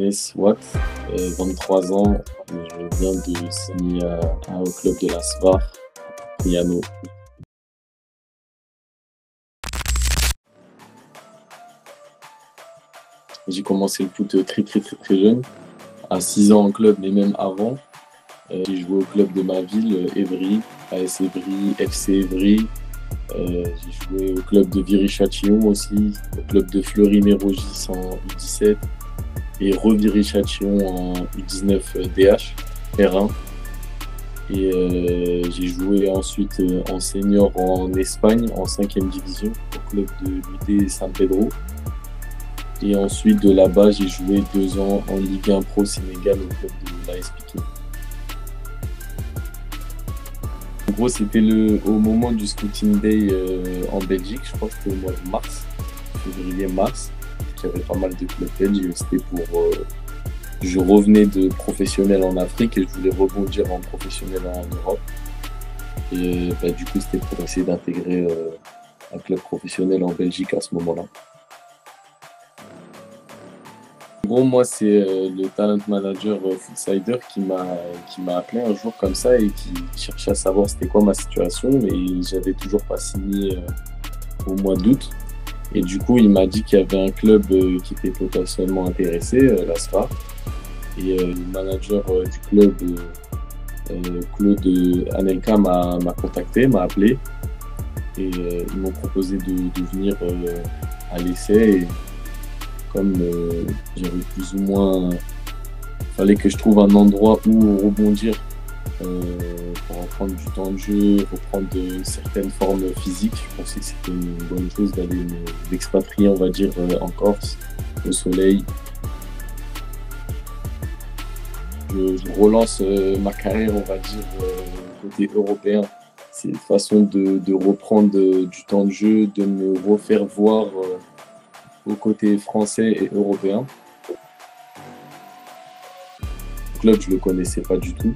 Younes Watt, 23 ans. Je viens de signer au club de la SVAR, Miano. J'ai commencé le foot très jeune, à 6 ans en club, mais même avant. J'ai joué au club de ma ville, Évry, AS Évry, FC Évry. J'ai joué au club de Viry-Châtillon aussi, au club de Fleury-Mérogis en U17 et Viry-Châtillon en U19 DH, R1. Et j'ai joué ensuite en senior en Espagne, en 5e division, au club de l'UD San Pedro. Et ensuite de là-bas, j'ai joué 2 ans en Ligue 1 Pro Sénégal au club de l'AS Piquet. En gros, c'était au moment du Scouting Day en Belgique, je crois que c'était au mois de mars, février-mars. J'avais pas mal de clubs belges. C'était je revenais de professionnel en Afrique et je voulais rebondir en professionnel en Europe. Et du coup, c'était pour essayer d'intégrer un club professionnel en Belgique à ce moment-là. En gros, moi, c'est le talent manager Foodsider qui m'a appelé un jour comme ça et qui cherchait à savoir c'était quoi ma situation. Et j'avais toujours pas signé au mois d'août. Et du coup, il m'a dit qu'il y avait un club qui était potentiellement intéressé, la SVAR. Et le manager du club, Claude Anelka, m'a contacté, m'a appelé. Et ils m'ont proposé de venir à l'essai. Et comme j'avais plus ou moins... Il fallait que je trouve un endroit où rebondir pour reprendre du temps de jeu, reprendre certaines formes physiques. Je pensais que c'était une bonne chose d'expatrier, on va dire, en Corse, au soleil. Je relance ma carrière, on va dire, côté européen. C'est une façon de reprendre du temps de jeu, de me refaire voir au côté français et européen. Le club, je ne le connaissais pas du tout.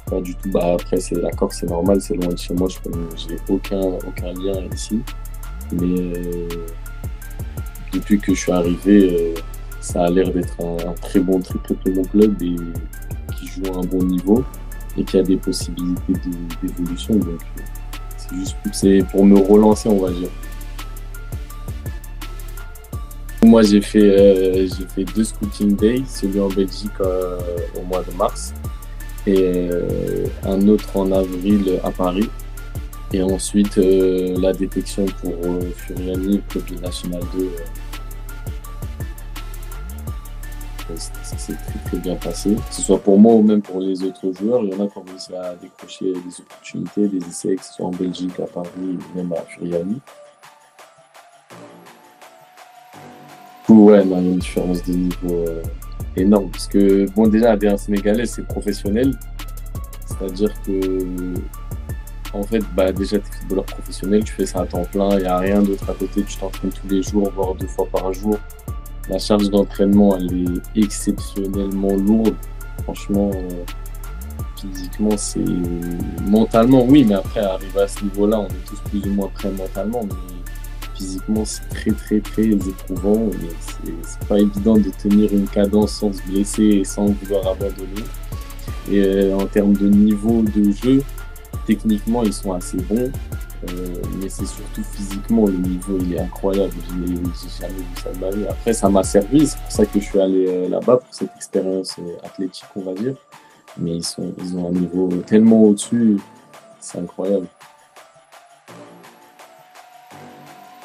Pas du tout. Après, c'est la Corse, c'est normal, c'est loin de chez moi. Je n'ai aucun lien ici. Mais depuis que je suis arrivé, ça a l'air d'être un très bon club et qui joue à un bon niveau et qui a des possibilités d'évolution. Donc, c'est pour me relancer, on va dire. Moi, j'ai fait 2 Scouting Days, celui en Belgique au mois de mars et un autre en avril à Paris. Et ensuite, la détection pour Furiani, le club de National 2. Ça s'est très bien passé, que ce soit pour moi ou même pour les autres joueurs. Il y en a qui ont réussi à décrocher des opportunités, des essais, que ce soit en Belgique, à Paris ou même à Furiani. Ouais, non, il y a une différence de niveau énorme. Parce que, bon, déjà, la sénégalaise, c'est professionnel. C'est-à-dire que, en fait, déjà, tu es footballeur professionnel, tu fais ça à temps plein, il n'y a rien d'autre à côté, tu t'entraînes tous les jours, voire 2 fois par jour. La charge d'entraînement, elle est exceptionnellement lourde. Franchement, physiquement, c'est... Mentalement, oui, mais après, arriver à ce niveau-là, on est tous plus ou moins prêts mentalement. Mais physiquement, c'est très éprouvant. C'est pas évident de tenir une cadence sans se blesser et sans vouloir abandonner. Et en termes de niveau de jeu, techniquement, ils sont assez bons. Mais c'est surtout physiquement, le niveau il est incroyable. J'ai jamais vu ça de ma vie. Après, ça m'a servi, c'est pour ça que je suis allé là-bas, pour cette expérience athlétique, on va dire. Mais ils ont un niveau tellement au-dessus, c'est incroyable.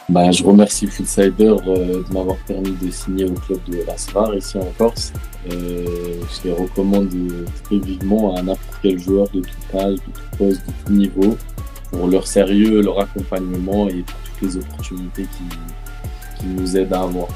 Je remercie Foodsider de m'avoir permis de signer au club de la SVAR ici en Corse. Je les recommande très vivement à n'importe quel joueur de tout âge, de tout poste, de tout niveau, pour leur sérieux, leur accompagnement et pour toutes les opportunités qu'ils nous aident à avoir.